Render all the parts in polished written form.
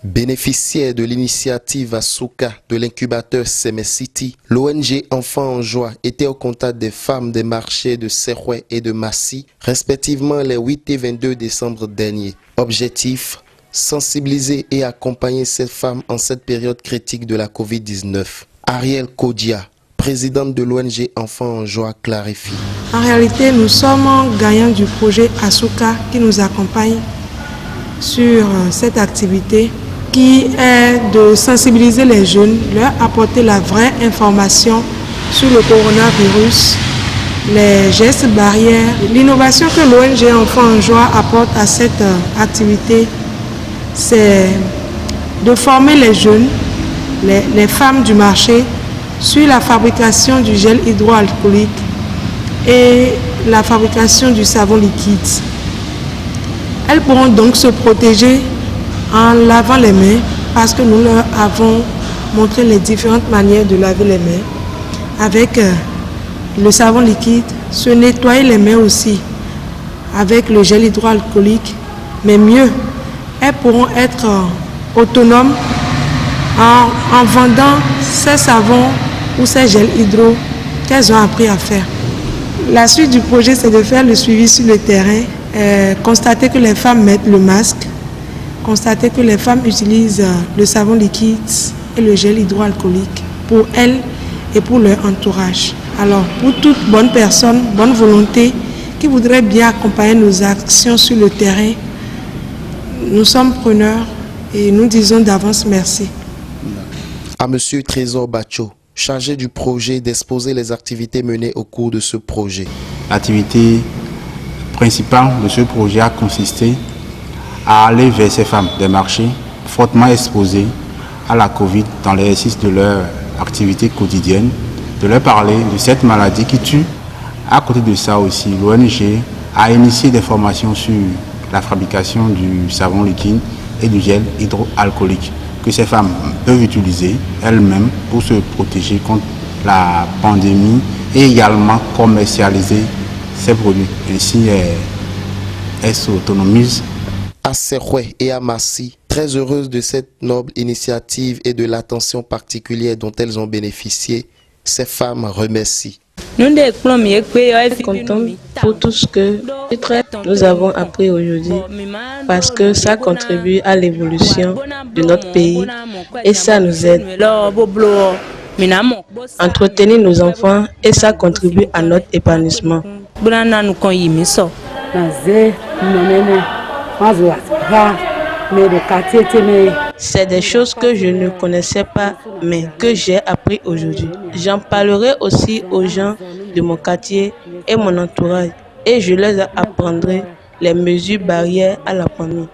Bénéficiaire de l'initiative Asuka de l'incubateur Semesiti, l'ONG Enfants en Joie était au contact des femmes des marchés de Serrouet et de Massy, respectivement les 8 et 22 décembre dernier. Objectif, sensibiliser et accompagner ces femmes en cette période critique de la Covid-19. Ariel Kodia, présidente de l'ONG Enfants en Joie, clarifie. En réalité, nous sommes gagnants du projet Asuka qui nous accompagne sur cette activité qui est de sensibiliser les jeunes, leur apporter la vraie information sur le coronavirus, les gestes barrières. L'innovation que l'ONG Enfants en Joie apporte à cette activité, c'est de former les jeunes, les femmes du marché, sur la fabrication du gel hydroalcoolique et la fabrication du savon liquide. Elles pourront donc se protéger en lavant les mains parce que nous leur avons montré les différentes manières de laver les mains avec le savon liquide, se nettoyer les mains aussi avec le gel hydroalcoolique, mais mieux, elles pourront être autonomes en vendant ces savons ou ces gels hydro qu'elles ont appris à faire. La suite du projet, c'est de faire le suivi sur le terrain, constater que les femmes mettent le masque, constater que les femmes utilisent le savon liquide et le gel hydroalcoolique pour elles et pour leur entourage. Alors, pour toute bonne personne, bonne volonté qui voudrait bien accompagner nos actions sur le terrain, nous sommes preneurs et nous disons d'avance merci. À M. Trésor Bacho, chargé du projet, d'exposer les activités menées au cours de ce projet. L'activité principale de ce projet a consisté à aller vers ces femmes des marchés fortement exposées à la Covid dans l'exercice de leur activité quotidienne, de leur parler de cette maladie qui tue. À côté de ça aussi, l'ONG a initié des formations sur la fabrication du savon liquide et du gel hydroalcoolique que ces femmes peuvent utiliser elles-mêmes pour se protéger contre la pandémie et également commercialiser ces produits. Ainsi, elles s'autonomisent. À Serrouet et à Massy, très heureuses de cette noble initiative et de l'attention particulière dont elles ont bénéficié, ces femmes remercient. Nous sommes contents pour tout ce que nous avons appris aujourd'hui parce que ça contribue à l'évolution de notre pays et ça nous aide. Entretenir nos enfants et ça contribue à notre épanouissement. C'est des choses que je ne connaissais pas, mais que j'ai appris aujourd'hui. J'en parlerai aussi aux gens de mon quartier et mon entourage, et je leur apprendrai les mesures barrières à la pandémie.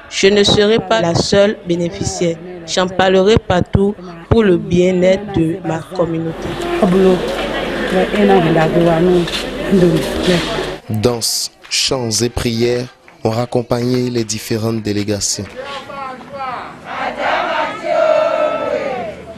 Je ne serai pas la seule bénéficiaire. J'en parlerai partout pour le bien-être de ma communauté. Danse, chants et prières ont raccompagné les différentes délégations.